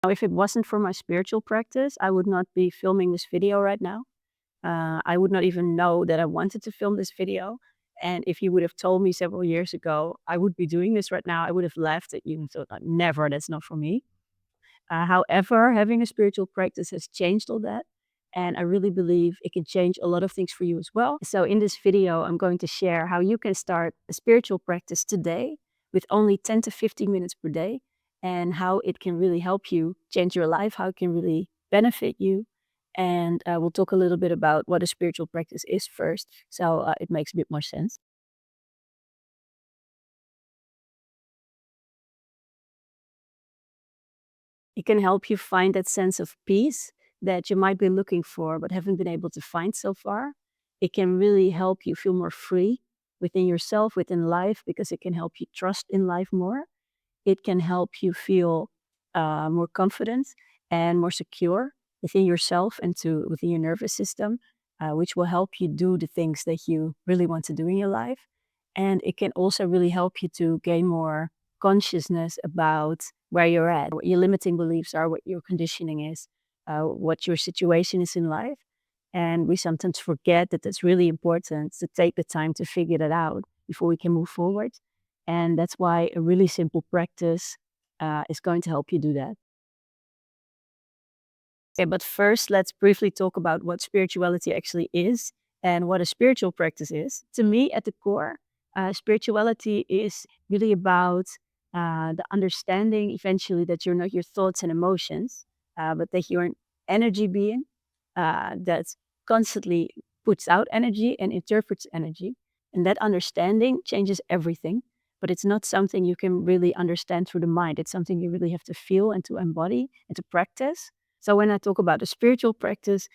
Now, if it wasn't for my spiritual practice, I would not be filming this video right now. I would not even know that I wanted to film this video. And if you would have told me several years ago I would be doing this right now, I would have laughed at you and thought, "Like, never, that's not for me." However, having a spiritual practice has changed all that. And I really believe it can change a lot of things for you as well. So, in this video, I'm going to share how you can start a spiritual practice today with only 10 to 15 minutes per day, and how it can really help you change your life, how it can really benefit you. And we'll talk a little bit about what a spiritual practice is first, so it makes a bit more sense. It can help you find that sense of peace that you might be looking for but haven't been able to find so far. It can really help you feel more free within yourself, within life, because it can help you trust in life more. It can help you feel more confident and more secure within yourself and within your nervous system, which will help you do the things that you really want to do in your life. And it can also really help you to gain more consciousness about where you're at, what your limiting beliefs are, what your conditioning is, what your situation is in life. And we sometimes forget that it's really important to take the time to figure that out before we can move forward. And that's why a really simple practice is going to help you do that. Okay, but first, let's briefly talk about what spirituality actually is and what a spiritual practice is. To me, at the core, spirituality is really about the understanding eventually that you're not your thoughts and emotions, but that you're an energy being that constantly puts out energy and interprets energy. And that understanding changes everything, but it's not something you can really understand through the mind. It's something you really have to feel and to embody and to practice. So when I talk about a spiritual practice,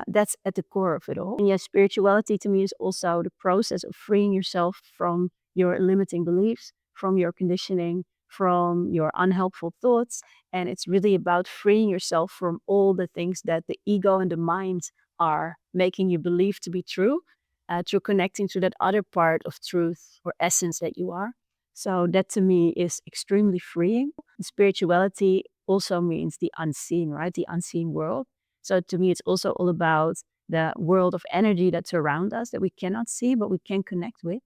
that's at the core of it all. And yes, spirituality to me is also the process of freeing yourself from your limiting beliefs, from your conditioning, from your unhelpful thoughts. And it's really about freeing yourself from all the things that the ego and the mind are making you believe to be true, through connecting to that other part of truth or essence that you are. So that to me is extremely freeing. Spirituality also means the unseen, right? The unseen world. So to me, it's also all about the world of energy that's around us that we cannot see, but we can connect with.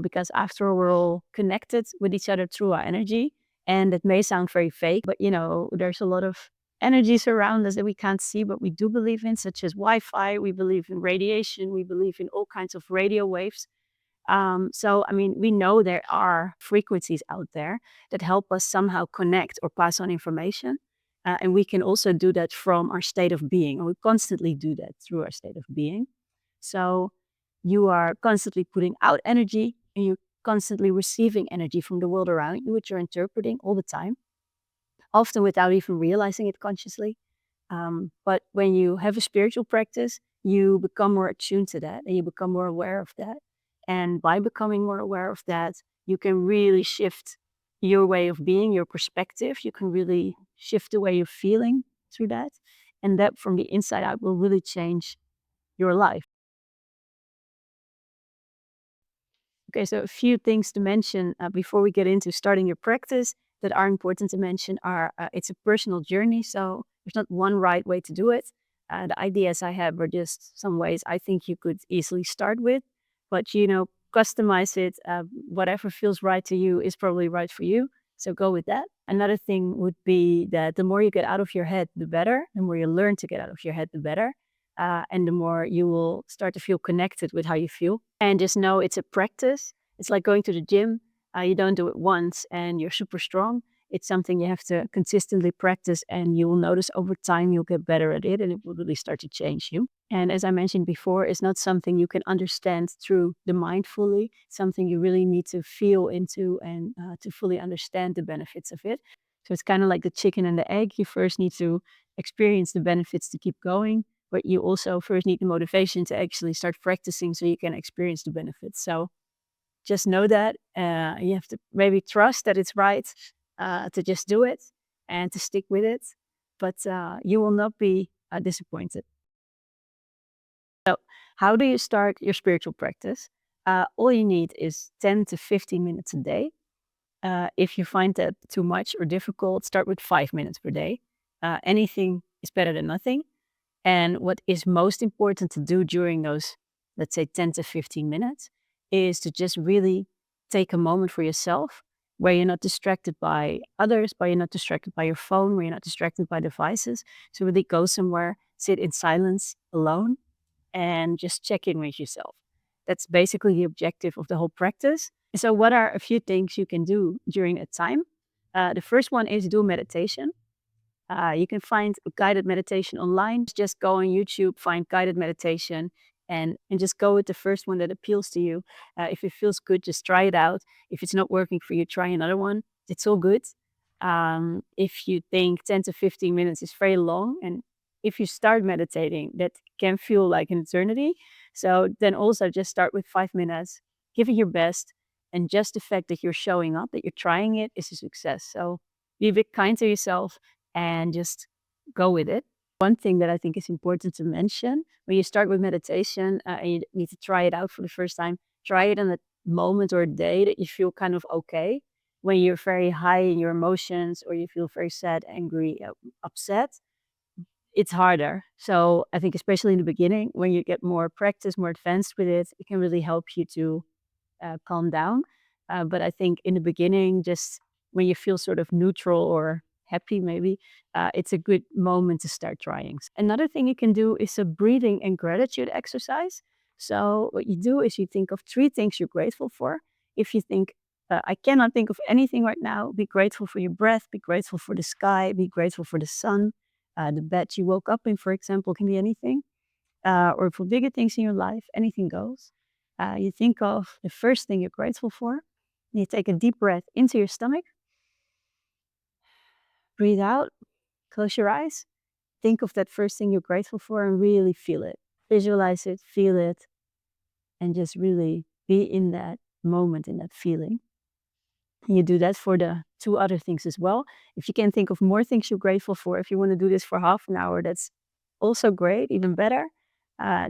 Because after all, we're all connected with each other through our energy. And it may sound very fake, but there's a lot of energies around us that we can't see, but we do believe in, such as Wi-Fi. We believe in radiation. We believe in all kinds of radio waves. So, I mean, we know there are frequencies out there that help us somehow connect or pass on information. And we can also do that from our state of being. And we constantly do that through our state of being. So you are constantly putting out energy and you're constantly receiving energy from the world around you, which you're interpreting all the time, often without even realizing it consciously. But when you have a spiritual practice, you become more attuned to that and you become more aware of that. And by becoming more aware of that, you can really shift your way of being, your perspective. You can really shift the way you're feeling through that. And that from the inside out will really change your life. Okay, so a few things to mention before we get into starting your practice that are important to mention are it's a personal journey, so there's not one right way to do it. The ideas I have are just some ways I think you could easily start with, but customize it. Whatever feels right to you is probably right for you, so go with that. Another thing would be that the more you get out of your head, the better. The more you learn to get out of your head, the better. And the more you will start to feel connected with how you feel. And just know it's a practice. It's like going to the gym. You don't do it once and you're super strong. It's something you have to consistently practice, and you will notice over time you'll get better at it and it will really start to change you. And as I mentioned before, it's not something you can understand through the mind fully. It's something you really need to feel into and to fully understand the benefits of it. So it's kind of like the chicken and the egg. You first need to experience the benefits to keep going, but you also first need the motivation to actually start practicing so you can experience the benefits. So just know that you have to maybe trust that it's right to just do it and to stick with it, but you will not be disappointed. So, how do you start your spiritual practice? All you need is 10 to 15 minutes a day. If you find that too much or difficult, start with 5 minutes per day. Anything is better than nothing. And what is most important to do during those, let's say, 10 to 15 minutes is to just really take a moment for yourself where you're not distracted by others, where you're not distracted by your phone, where you're not distracted by devices. So really go somewhere, sit in silence alone, and just check in with yourself. That's basically the objective of the whole practice. So, what are a few things you can do during a time? The first one is do meditation. You can find guided meditation online. Just go on YouTube, find guided meditation, and just go with the first one that appeals to you. If it feels good, just try it out. If it's not working for you, try another one. It's all good. If you think 10 to 15 minutes is very long, and if you start meditating, that can feel like an eternity. So then also just start with 5 minutes, give it your best, and just the fact that you're showing up, that you're trying it, is a success. So be a bit kind to yourself and just go with it. One thing that I think is important to mention when you start with meditation and you need to try it out for the first time, try it on a moment or a day that you feel kind of okay. When you're very high in your emotions or you feel very sad, angry, upset, it's harder. So I think, especially in the beginning, when you get more practice, more advanced with it, it can really help you to calm down. But I think in the beginning, just when you feel sort of neutral or happy, maybe, it's a good moment to start trying. Another thing you can do is a breathing and gratitude exercise. So, what you do is you think of three things you're grateful for. If you think, I cannot think of anything right now, be grateful for your breath, be grateful for the sky, be grateful for the sun. The bed you woke up in, for example, can be anything, or for bigger things in your life, anything goes. You think of the first thing you're grateful for. And you take a deep breath into your stomach, breathe out, close your eyes, think of that first thing you're grateful for and really feel it. Visualize it, feel it, and just really be in that moment, in that feeling. And you do that for the two other things as well. If you can think of more things you're grateful for, if you want to do this for half an hour, that's also great, even better.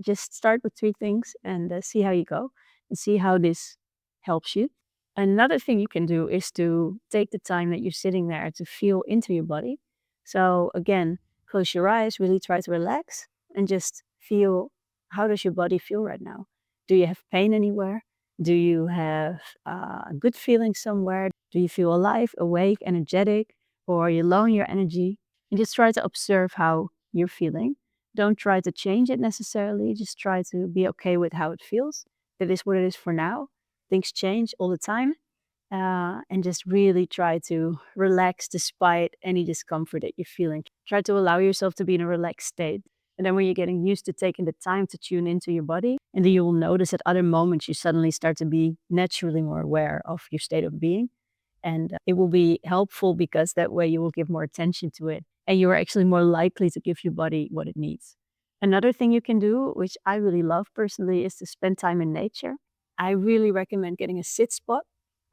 Just start with three things and see how you go and see how this helps you. Another thing you can do is to take the time that you're sitting there to feel into your body. So again, close your eyes, really try to relax and just feel, how does your body feel right now? Do you have pain anywhere? Do you have a good feeling somewhere? Do you feel alive, awake, energetic, or are you low in your energy? And just try to observe how you're feeling. Don't try to change it necessarily. Just try to be okay with how it feels. That is what it is for now. Things change all the time. And just really try to relax despite any discomfort that you're feeling. Try to allow yourself to be in a relaxed state. And then when you're getting used to taking the time to tune into your body, and then you will notice at other moments you suddenly start to be naturally more aware of your state of being. And it will be helpful because that way you will give more attention to it. And you are actually more likely to give your body what it needs. Another thing you can do, which I really love personally, is to spend time in nature. I really recommend getting a sit spot.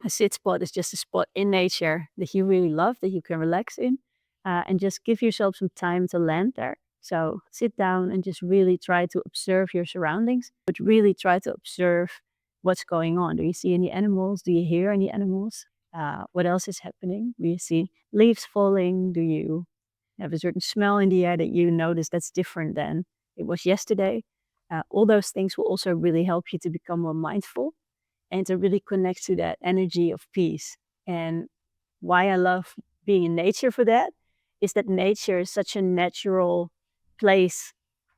A sit spot is just a spot in nature that you really love, that you can relax in, and just give yourself some time to land there. So sit down and just really try to observe your surroundings, but really try to observe what's going on. Do you see any animals? Do you hear any animals? What else is happening? Do you see leaves falling? Do you have a certain smell in the air that you notice that's different than it was yesterday? All those things will also really help you to become more mindful and to really connect to that energy of peace. And why I love being in nature for that is that nature is such a natural place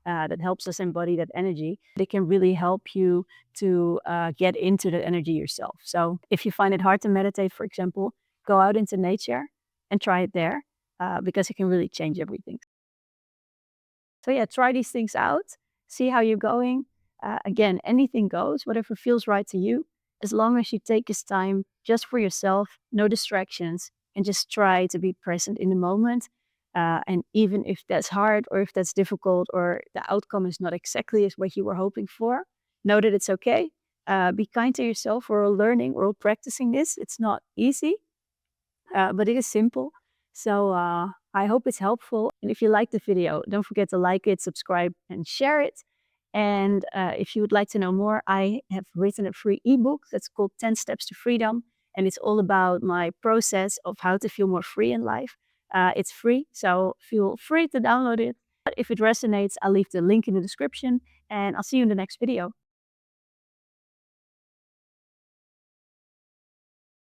that helps us embody that energy. It can really help you to get into that energy yourself. So if you find it hard to meditate, for example, go out into nature and try it there because it can really change everything. So yeah, try these things out, see how you're going. Again, anything goes, whatever feels right to you, as long as you take this time just for yourself, no distractions, and just try to be present in the moment. And even if that's hard or if that's difficult or the outcome is not exactly as what you were hoping for, know that it's okay. Be kind to yourself. We're all learning, we're all practicing this. It's not easy, but it is simple. So I hope it's helpful. And if you like the video, don't forget to like it, subscribe, and share it. And if you would like to know more, I have written a free ebook that's called 10 Steps to Freedom. and it's all about my process of how to feel more free in life. It's free, so feel free to download it. But if it resonates, I'll leave the link in the description, and I'll see you in the next video.